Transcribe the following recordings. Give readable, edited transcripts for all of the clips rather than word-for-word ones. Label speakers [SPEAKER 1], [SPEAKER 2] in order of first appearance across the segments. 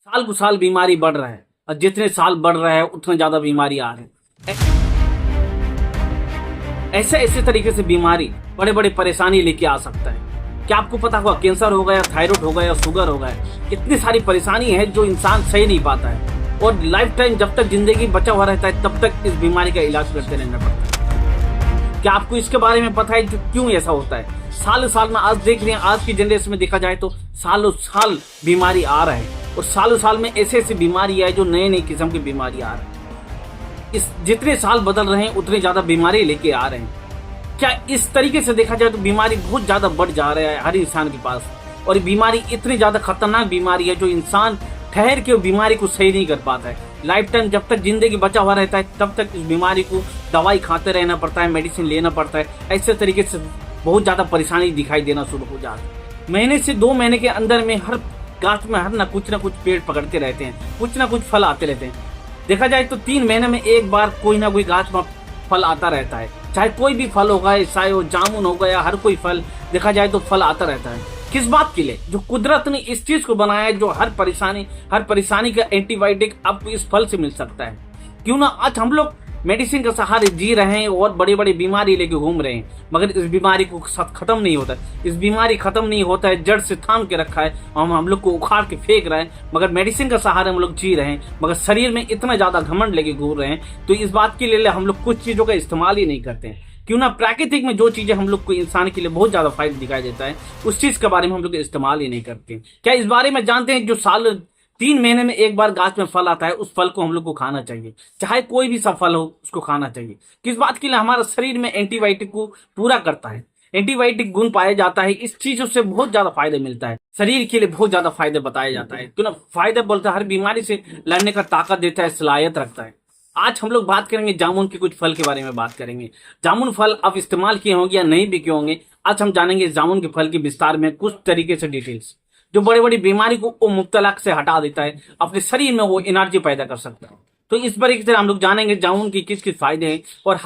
[SPEAKER 1] साल को साल बीमारी बढ़ रहा है और जितने साल बढ़ रहा है उतने ज्यादा बीमारी आ रहे हैं। ऐसे ऐसे तरीके से बीमारी बड़े बड़े परेशानी लेके आ सकता है। क्या आपको पता होगा कैंसर हो गया, थायराइड हो गया, शुगर हो गया, इतनी सारी परेशानी है जो इंसान सही नहीं पाता है और लाइफ टाइम जब तक जिंदगी बचा हुआ रहता है तब तक इस बीमारी का इलाज करते रहना पड़ता है। क्या आपको इसके बारे में पता है जो क्यों ऐसा होता है? साल साल में आज देख रहे हैं, आज की जनरेशन में देखा जाए तो सालों साल बीमारी आ रहा है और सालों साल में ऐसे ऐसी बीमारी है जो नए नए किस्म की बीमारी आ रही है। इस जितने साल बदल रहे हैं उतने ज्यादा बीमारी लेके आ रहे हैं। क्या इस तरीके से देखा जाए तो बीमारी बहुत ज्यादा बढ़ जा रहा है हर इंसान के पास और ये बीमारी इतनी ज्यादा खतरनाक बीमारी है जो इंसान ठहर के बीमारी को सही नहीं कर पाता है। लाइफ टाइम जब तक जिंदगी बचा हुआ रहता है तब तक इस बीमारी को दवाई खाते रहना पड़ता है, मेडिसिन लेना पड़ता है। ऐसे तरीके से बहुत ज्यादा परेशानी दिखाई देना शुरू हो जाती है। महीने से 2 महीने के अंदर में हर गाछ में हर ना कुछ पेड़ पकड़ते रहते हैं, कुछ ना कुछ फल आते रहते हैं। देखा जाए तो 3 महीने में एक बार कोई ना कोई गाछ में फल आता रहता है, चाहे कोई भी फल होगा, चाहे वो जामुन हो गया, हर कोई फल देखा जाए तो फल आता रहता है। किस बात के लिए? जो कुदरत ने इस चीज को बनाया है, जो हर परेशानी का एंटीबायोटिक आपको इस फल से मिल सकता है। क्यों ना आज हम लोग मेडिसिन के सहारे जी रहे हैं और बड़ी बड़ी बीमारी लेके घूम रहे हैं, मगर इस बीमारी को खत्म नहीं होता है। इस बीमारी खत्म नहीं होता है, जड़ से थाम के रखा है, हम लोग को उखाड़ के फेंक रहे हैं, मगर मेडिसिन का सहारे हम लोग जी रहे हैं, मगर शरीर में इतना ज्यादा घमंड लेके घूम रहे हैं। तो इस बात के लिए हम लोग कुछ चीजों का इस्तेमाल ही नहीं करते हैं। क्यों ना प्राकृतिक में जो चीजें हम लोग को इंसान के लिए बहुत ज्यादा फायदा दिखाई देता है उस चीज के बारे में हम लोग इस्तेमाल ही नहीं करते। क्या इस बारे में जानते हैं जो 3 महीने में एक बार गाछ में फल आता है उस फल को हम लोग को खाना चाहिए, चाहे कोई भी सा फल हो उसको खाना चाहिए। किस बात के लिए? हमारा शरीर में एंटीबायोटिक को पूरा करता है, एंटीबायोटिक गुण पाया जाता है। इस चीजों से बहुत ज्यादा फायदा मिलता है, शरीर के लिए बहुत ज्यादा फायदे बताया जाता है। क्यों ना फायदे बोलता है, हर बीमारी से लड़ने का ताकत देता है, सलाहियत रखता है। आज हम लोग बात करेंगे जामुन के कुछ फल के बारे में बात करेंगे। जामुन फल अब इस्तेमाल किए होंगे या नहीं भी किए होंगे, आज हम जानेंगे जामुन के फल के विस्तार में कुछ तरीके से डिटेल्स, जो बड़ी बड़ी बीमारी को वो मुब्तला से हटा देता है, अपने शरीर में वो एनर्जी पैदा कर सकता है। तो इस बारे से हम लोग जानेंगे जामुन की किस किस फायदे हैं और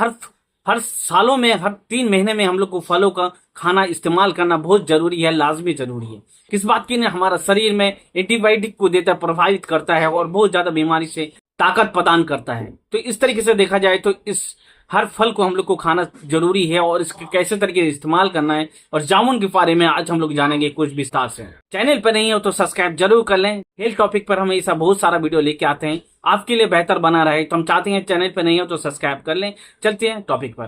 [SPEAKER 1] हर सालों में हर 3 महीने में हम लोग को फलों का खाना इस्तेमाल करना बहुत जरूरी है, लाजमी जरूरी है। किस बात की? हमारा शरीर में एंटीबायोटिक को देता है, प्रभावित करता है और बहुत ज्यादा बीमारी से ताकत प्रदान करता है। तो इस तरीके से देखा जाए तो इस हर फल को हम लोग को खाना जरूरी है और इसके कैसे तरीके से इस्तेमाल करना है और जामुन के बारे में आज हम लोग जानेंगे कुछ विस्तार से। चैनल पर नहीं हो तो सब्सक्राइब जरूर कर लें। हेल्थ टॉपिक पर हम ऐसा बहुत सारा वीडियो लेके आते हैं, आपके लिए बेहतर बना रहे, तो हम चाहते हैं चैनल पर नहीं हो तो सब्सक्राइब कर लें। चलते हैं टॉपिक पर।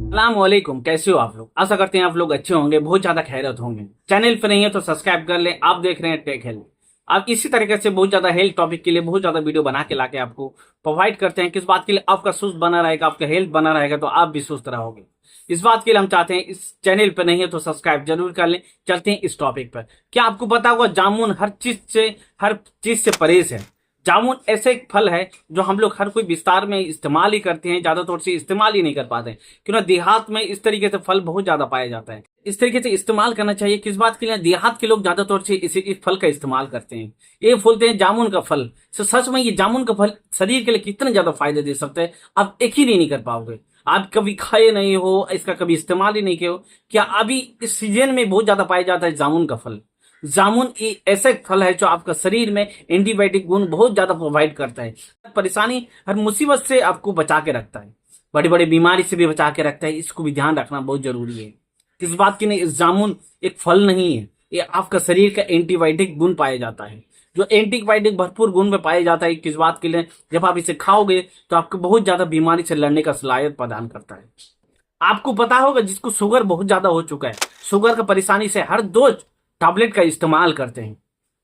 [SPEAKER 1] अस्सलाम वालेकुम, कैसे हो आप लोग? आशा करते हैं आप लोग अच्छे होंगे, बहुत ज्यादा खैरियत होंगे। चैनल पर नहीं है तो सब्सक्राइब कर लें। आप देख रहे हैं टेक हेल्थ। आप इसी तरीके से बहुत ज्यादा हेल्थ टॉपिक के लिए बहुत ज्यादा वीडियो बना के लाके आपको प्रोवाइड करते हैं। किस बात के लिए? आपका सुस्त बना रहेगा, आपका हेल्थ बना रहेगा तो आप भी सुस्त रहोगे। इस बात के लिए हम चाहते हैं, इस चैनल पर नहीं है तो सब्सक्राइब जरूर कर लें। चलते हैं इस टॉपिक पर। क्या आपको पता होगा जामुन हर चीज से परहेज है। जामुन ऐसे एक फल है जो हम लोग हर कोई विस्तार में इस्तेमाल ही करते हैं, ज्यादा तौर से इस्तेमाल ही नहीं कर पाते, क्योंकि देहात में इस तरीके से फल बहुत ज्यादा पाया जाता है। इस तरीके से इस्तेमाल करना चाहिए। किस बात के लिए? देहात के लोग ज्यादा तौर से इस फल का इस्तेमाल करते हैं। ये बोलते हैं जामुन का फल। तो सच में ये जामुन का फल शरीर के लिए कितने ज्यादा फायदे दे सकते हैं, आप एक ही नहीं कर पाओगे। आप कभी खाए नहीं हो, इसका कभी इस्तेमाल ही नहीं किए हो। क्या अभी इस सीजन में बहुत ज्यादा पाया जाता है जामुन का फल। जामुन ऐसा फल है जो आपका शरीर में एंटीबायोटिक गुण बहुत ज्यादा प्रोवाइड करता है, परेशानी हर मुसीबत से आपको बचा के रखता है, बड़ी बड़ी बीमारी से भी बचा के रखता है। इसको भी ध्यान रखना बहुत जरूरी है। किस बात की? नहीं, जामुन एक फल नहीं है, ये आपका शरीर का एंटीबायोटिक गुण पाया जाता है, जो एंटीबायोटिक भरपूर गुण में पाया जाता है। किस बात के लिए? जब आप इसे खाओगे तो आपको बहुत ज्यादा बीमारी से लड़ने का सलाहियत प्रदान करता है। आपको पता होगा जिसको शुगर बहुत ज्यादा हो चुका है, शुगर का परेशानी से हर 2 टैबलेट का इस्तेमाल करते हैं।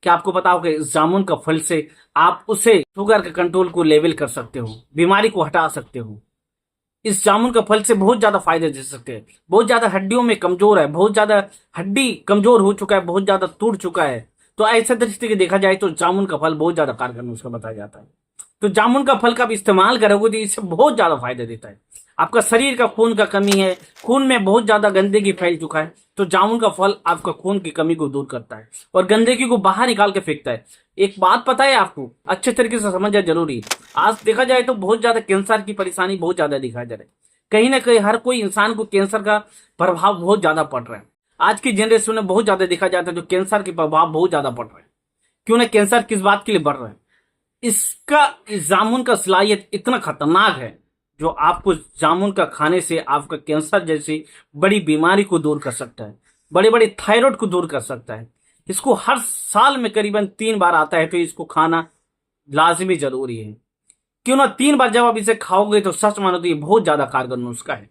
[SPEAKER 1] क्या आपको पता होगा इस जामुन का फल से आप उसे शुगर के कंट्रोल को लेवल कर सकते हो, बीमारी को हटा सकते हो। इस जामुन का फल से बहुत ज्यादा फायदे दे सकते हैं। बहुत ज्यादा हड्डियों में कमजोर है, बहुत ज्यादा हड्डी कमजोर हो चुका है, बहुत ज्यादा टूट चुका है, तो ऐसे दृष्टि से देखा जाए तो जामुन का फल बहुत ज्यादा कारगर उसका बताया जाता है। तो जामुन का फल का भी इस्तेमाल करोगे तो इससे बहुत ज्यादा फायदा देता है। आपका शरीर का खून का कमी है, खून में बहुत ज्यादा गंदगी फैल चुका है, तो जामुन का फल आपका खून की कमी को दूर करता है और गंदगी को बाहर निकाल के फेंकता है। एक बात पता है आपको, अच्छे तरीके से समझना जरूरी है। आज देखा जाए तो बहुत ज्यादा कैंसर की परेशानी बहुत ज्यादा दिखाई दे रही है। कहीं ना कहीं हर कोई इंसान को कैंसर का प्रभाव बहुत ज्यादा पड़ रहा है। आज की जनरेशन में बहुत ज्यादा देखा जाता है जो कैंसर के प्रभाव बहुत ज्यादा पड़ रहा है। क्यों ना कैंसर किस बात के लिए बढ़ रहा है? इसका इस जामुन का सलाहियत इतना खतरनाक है जो आपको जामुन का खाने से आपका कैंसर जैसी बड़ी बीमारी को दूर कर सकता है, बड़े बड़े थायराइड को दूर कर सकता है। इसको हर साल में करीबन 3 बार आता है, तो इसको खाना लाजमी जरूरी है। क्यों ना 3 बार जब आप इसे खाओगे तो सच मानो तो ये बहुत ज्यादा कारगर नुस्खा है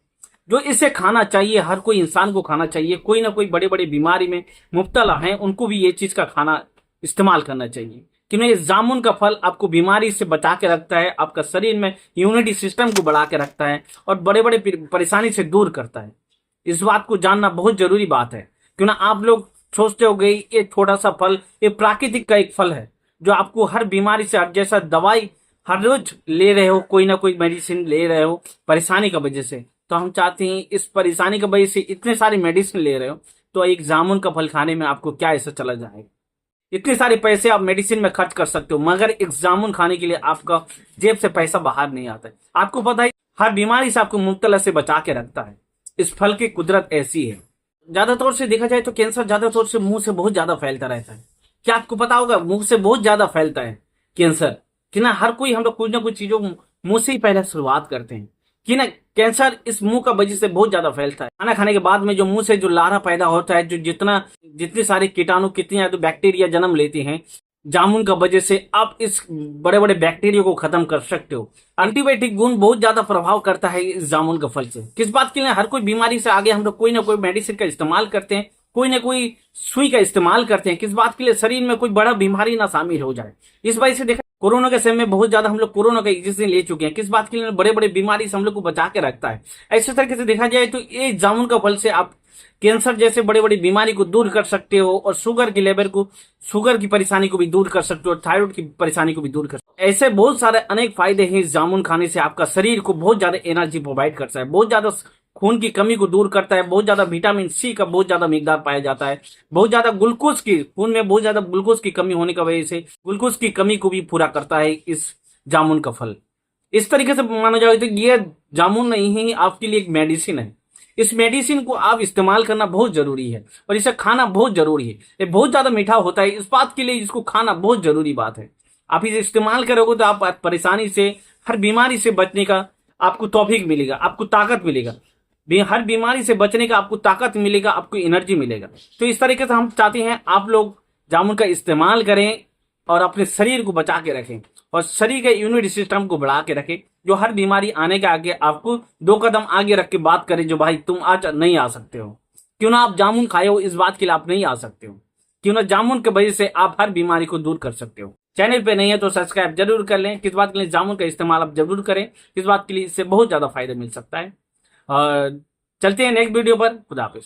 [SPEAKER 1] जो इसे खाना चाहिए। हर कोई इंसान को खाना चाहिए। कोई ना कोई बड़े बड़े बीमारी में मुब्तला है, उनको भी ये चीज का खाना इस्तेमाल करना चाहिए। क्योंकि ये जामुन का फल आपको बीमारी से बचा के रखता है, आपका शरीर में इम्यूनिटी सिस्टम को बढ़ा के रखता है और बड़े बड़े परेशानी से दूर करता है। इस बात को जानना बहुत जरूरी बात है। क्यों ना आप लोग सोचते हो गए ये छोटा सा फल, ये प्राकृतिक का एक फल है जो आपको हर बीमारी से, हर जैसा दवाई हर रोज ले रहे हो, कोई ना कोई मेडिसिन ले रहे हो परेशानी की वजह से, तो हम चाहते हैं इस परेशानी की वजह से इतने सारे मेडिसिन ले रहे हो तो एक जामुन का फल खाने में आपको क्या ऐसा चला जाएगा? इतने सारे पैसे आप मेडिसिन में खर्च कर सकते हो, मगर एक जामुन खाने के लिए आपका जेब से पैसा बाहर नहीं आता है। आपको पता है हर बीमारी से आपको मुब्तला से बचा के रखता है। इस फल की कुदरत ऐसी है। ज्यादातर से देखा जाए तो कैंसर ज्यादातर से मुंह से बहुत ज्यादा फैलता रहता है। क्या आपको पता होगा मुंह से बहुत ज्यादा फैलता है कैंसर? कि ना हर कोई हम लोग कुछ ना कुछ चीजों मुंह से ही पहले शुरुआत करते हैं। कि ना कैंसर इस मुंह का वजह से बहुत ज्यादा फैलता है। खाना खाने के बाद में जो मुंह से जो लारा पैदा होता है, जो जितने सारे कीटाणु, कितनी ज्यादा बैक्टीरिया जन्म लेते हैं, जामुन का वजह से आप इस बड़े बड़े बैक्टीरिया को खत्म कर सकते हो। एंटीबायोटिक गुण बहुत ज्यादा प्रभाव करता है इस जामुन का फल से। किस बात के लिए? हर कोई बीमारी से आगे हम लोग कोई ना कोई मेडिसिन का इस्तेमाल करते हैं, कोई ना कोई सुई का इस्तेमाल करते हैं। किस बात के लिए? शरीर में कोई बड़ा बीमारी ना शामिल हो जाए। इस वजह से देखा कोरोना के समय में बहुत ज्यादा हम लोग कोरोना का इंजेक्शन ले चुके हैं। किस बात के लिए? बड़े बड़े बीमारी से हम लोग को बचा के रखता है। ऐसे तरीके से देखा जाए तो ये जामुन का फल से आप कैंसर जैसे बड़े बड़ी बीमारी को दूर कर सकते हो और शुगर की परेशानी को भी दूर कर सकते हो और थायराइड की परेशानी को भी दूर कर सकते हो। ऐसे बहुत सारे अनेक फायदे हैं इस जामुन खाने से। आपका शरीर को बहुत ज्यादा एनर्जी प्रोवाइड करता है, बहुत ज्यादा खून की कमी को दूर करता है, बहुत ज्यादा विटामिन सी का बहुत ज्यादा मिकदार पाया जाता है, बहुत ज्यादा ग्लूकोज की खून में बहुत ज्यादा ग्लूकोज की कमी होने की वजह से ग्लूकोज की कमी को भी पूरा करता है इस जामुन का फल। इस तरीके से माना जाए तो ये जामुन नहीं है, आपके लिए एक मेडिसिन है। इस मेडिसिन को आप इस्तेमाल करना बहुत जरूरी है और इसे खाना बहुत जरूरी है। ये बहुत ज्यादा मीठा होता है, इस बात के लिए इसको खाना बहुत जरूरी बात है। आप इसे इस्तेमाल करोगे तो आप परेशानी से, हर बीमारी से बचने का आपको तौफीक मिलेगा, आपको ताकत मिलेगा। हर बीमारी से बचने का आपको ताकत मिलेगा, आपको एनर्जी मिलेगा। तो इस तरीके से हम चाहते हैं आप लोग जामुन का इस्तेमाल करें और अपने शरीर को बचा के रखें और शरीर के इम्यूनिटी सिस्टम को बढ़ा के रखें, जो हर बीमारी आने के आगे आपको 2 कदम आगे रख के बात करें जो भाई तुम आज नहीं आ सकते हो। क्यों ना आप जामुन खाए हो, इस बात के लिए आप नहीं आ सकते हो। क्यों ना जामुन की वजह से आप हर बीमारी को दूर कर सकते हो। चैनल पे नहीं है तो सब्सक्राइब जरूर कर लें। किस बात के लिए? जामुन का इस्तेमाल आप जरूर करें। किस बात के लिए? इससे बहुत ज्यादा फायदा मिल सकता है। और चलते हैं नेक्स्ट वीडियो पर। खुदा हाफिज।